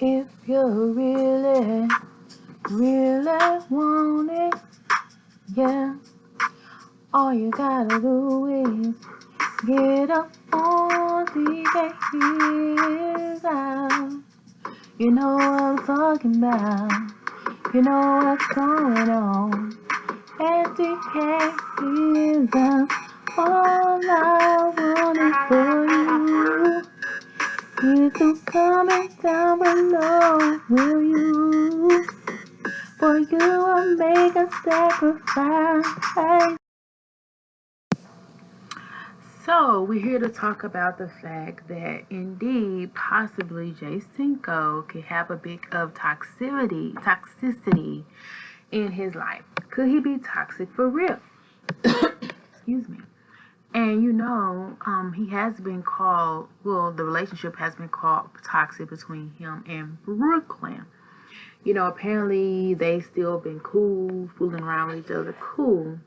If you really, really want it, yeah, all you gotta do is get up on the heels out. You know what I'm talking about. You know what's going on. And the heels out. All I want is for you. You to comment down below, will you? For you I'll make a sacrifice. So we're here to talk about the fact that indeed, possibly Jay Cinco could have a bit of toxicity in his life. Could he be toxic for real? Excuse me. And you know, he has been called, well, the relationship has been called toxic between him and Brooklyn. You know, apparently they still been cool, fooling around with each other, cool.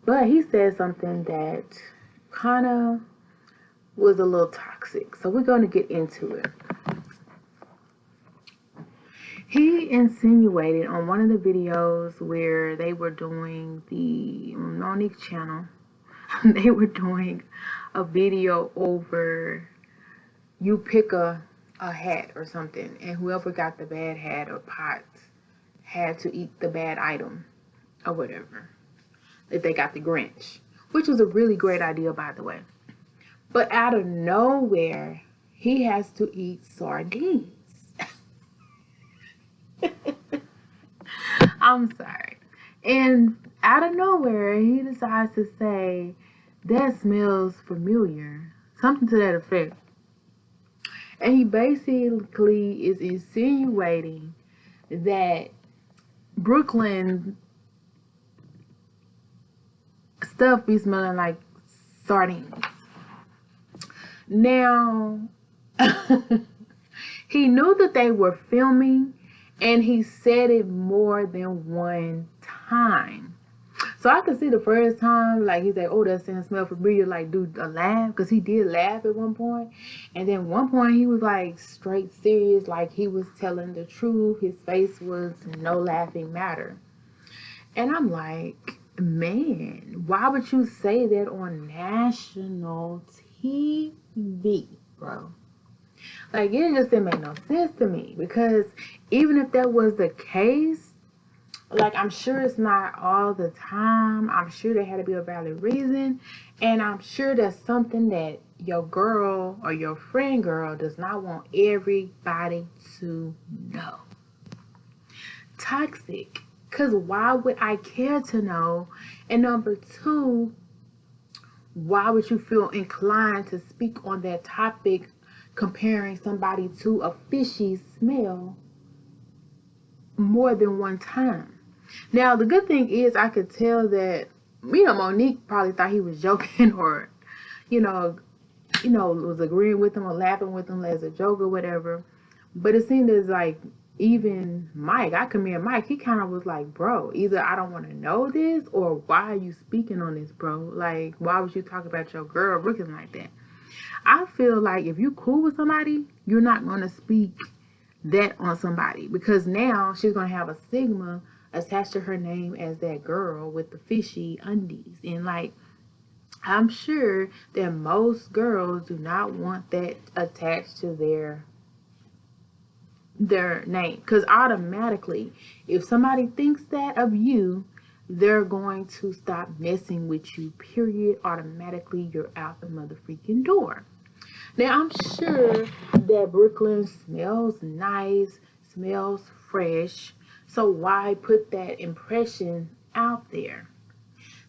But he said something that kind of was a little toxic. So we're going to get into it. He insinuated on one of the videos where they were doing the Monique channel, they were doing a video over you pick a hat or something, and whoever got the bad hat or pot had to eat the bad item or whatever, if they got the Grinch, which was a really great idea, by the way. But out of nowhere, he has to eat sardines. I'm sorry. And out of nowhere, he decides to say, that smells familiar. Something to that effect. And he basically is insinuating that Brooklyn stuff be smelling like sardines. Now, he knew that they were filming, and he said it more than one time. So I could see the first time, like, he's like, oh, that scent smell familiar, like, dude, a laugh, because he did laugh at one point. And then one point, he was, like, straight serious, like he was telling the truth. His face was no laughing matter. And I'm like, man, why would you say that on national TV, bro? Like, it just didn't make no sense to me, because even if that was the case, like, I'm sure it's not all the time. I'm sure there had to be a valid reason. And I'm sure that's something that your girl or your friend girl does not want everybody to know. Toxic. Because why would I care to know? And number two, why would you feel inclined to speak on that topic, comparing somebody to a fishy smell more than one time? Now, the good thing is I could tell that, you know, Monique probably thought he was joking, or, you know, was agreeing with him or laughing with him as a joke or whatever. But it seemed as like even Mike, I come here, Mike, he kind of was like, bro, either I don't want to know this, or why are you speaking on this, bro? Like, why would you talk about your girl looking like that? I feel like if you cool with somebody, you're not going to speak that on somebody, because now she's going to have a stigma attached to her name as that girl with the fishy undies. And like, I'm sure that most girls do not want that attached to their name, because automatically, if somebody thinks that of you, they're going to stop messing with you, period. Automatically, you're out the motherfucking door. Now, I'm sure that Brooklyn smells nice, smells fresh, so why put that impression out there?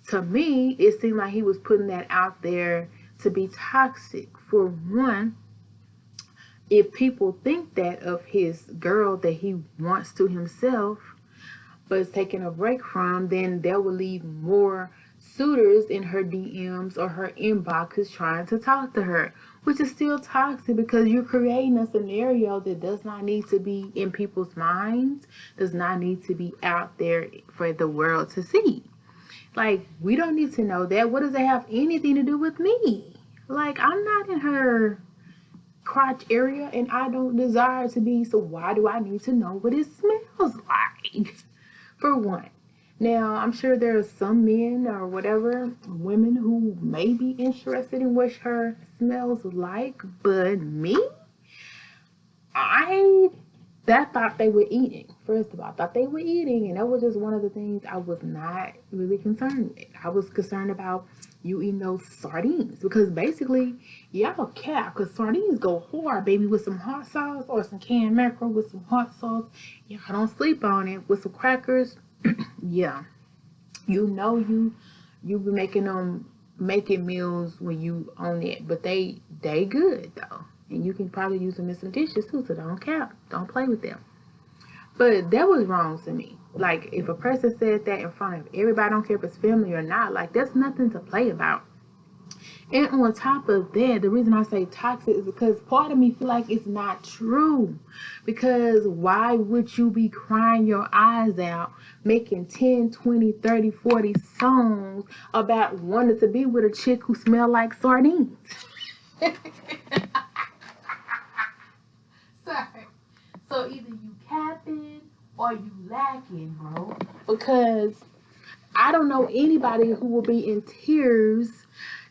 To me, it seemed like he was putting that out there to be toxic. For one, if people think that of his girl that he wants to himself, but is taking a break from, then that will leave more suitors in her DMs or her inboxes trying to talk to her, which is still toxic, because you're creating a scenario that does not need to be in people's minds, does not need to be out there for the world to see. Like, we don't need to know that. What does that have anything to do with me? Like, I'm not in her crotch area and I don't desire to be, so why do I need to know what it smells like? For one. Now, I'm sure there are some men or whatever, women who may be interested in what her smells like, but me? I thought they were eating. First of all, I thought they were eating, and that was just one of the things I was not really concerned with. I was concerned about you eating those sardines because basically, y'all cap because sardines go hard, baby, with some hot sauce or some canned mackerel with some hot sauce. Y'all don't sleep on it with some crackers. Yeah, you know you be making meals when you own it, but they good though. And you can probably use them in some dishes too, so don't cap. Don't play with them. But that was wrong to me. Like, if a person said that in front of everybody, I don't care if it's family or not, like, that's nothing to play about. And on top of that, the reason I say toxic is because part of me feel like it's not true. Because why would you be crying your eyes out, making 10, 20, 30, 40 songs about wanting to be with a chick who smell like sardines? Sorry. So either you capping or you lacking, bro. Because I don't know anybody who will be in tears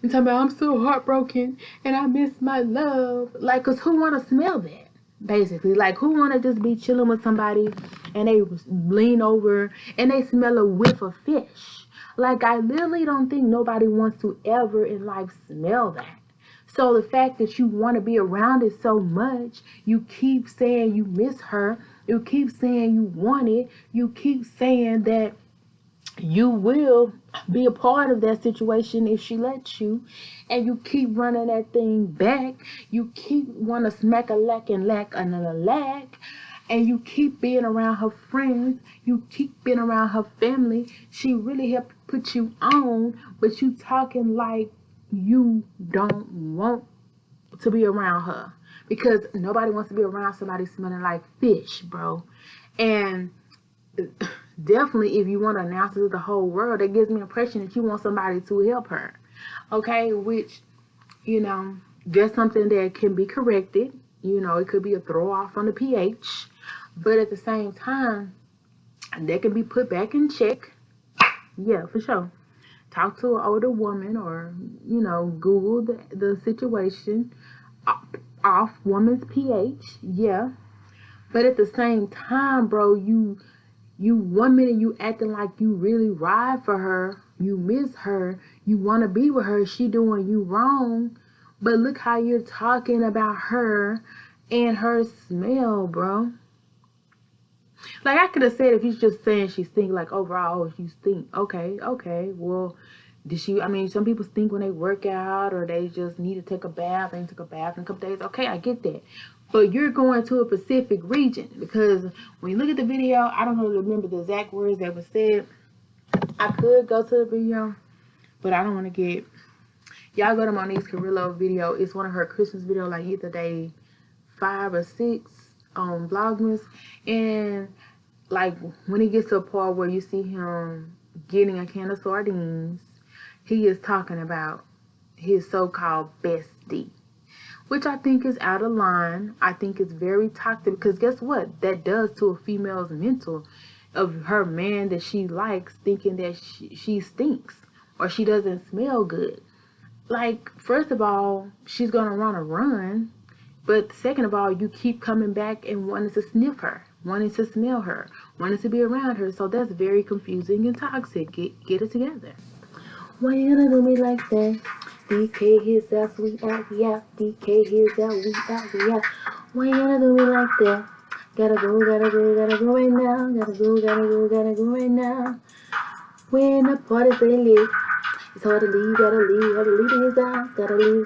and talking about I'm so heartbroken and I miss my love. Like, cause who wanna smell that? Basically, like who wanna just be chilling with somebody and they lean over and they smell a whiff of fish? Like, I literally don't think nobody wants to ever in life smell that. So the fact that you want to be around it so much, you keep saying you miss her, you keep saying you want it, you keep saying that you will be a part of that situation if she lets you, and you keep running that thing back. You keep want to smack a lack and lack another lack, and you keep being around her friends, you keep being around her family. She really helped put you on, but you talking like you don't want to be around her because nobody wants to be around somebody smelling like fish, bro. And definitely, if you want to announce it to the whole world, that gives me the impression that you want somebody to help her. Okay, which, there's something that can be corrected. It could be a throw off on the pH, but at the same time, that can be put back in check. Yeah, for sure. Talk to an older woman or, Google the situation off woman's pH. Yeah. But at the same time, bro, you 1 minute you acting like you really ride for her, you miss her, you want to be with her, she doing you wrong. But look how you're talking about her and her smell, bro. Like, I could have said if he's just saying she stink, like, overall, you stink. Okay, well, some people stink when they work out or they just need to take a bath. They took a bath in a couple days. Okay, I get that. But you're going to a specific region because when you look at the video, I don't remember the exact words that were said. I could go to the video, but I don't want to get... Y'all go to Monique's Carrillo video. It's one of her Christmas videos, like either day 5 or 6 on Vlogmas. And like when he gets to a part where you see him getting a can of sardines, he is talking about his so-called bestie, which I think is out of line. I think it's very toxic because guess what? That does to a female's mental of her man that she likes thinking that she stinks or she doesn't smell good. Like, first of all, she's going to want to run. But second of all, you keep coming back and wanting to sniff her, wanting to smell her, wanting to be around her. So that's very confusing and toxic. Get it together. Why you gonna do me like that? DK his out, we out, we out. DK his out, we out, we out. Why you gonna do me like that? Gotta go right now. Gotta go right now. When the party's lit, it's hard to leave, gotta leave his out. Gotta leave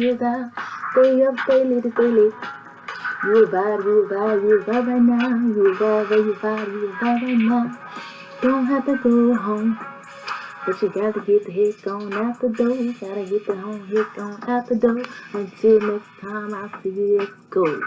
his out. Stay up, stay lit. You vibe right now. You vibe right now. Don't have to go home. But you gotta get the heck on out the door. Gotta get the home heck on out the door. Until next time I see you, let's go.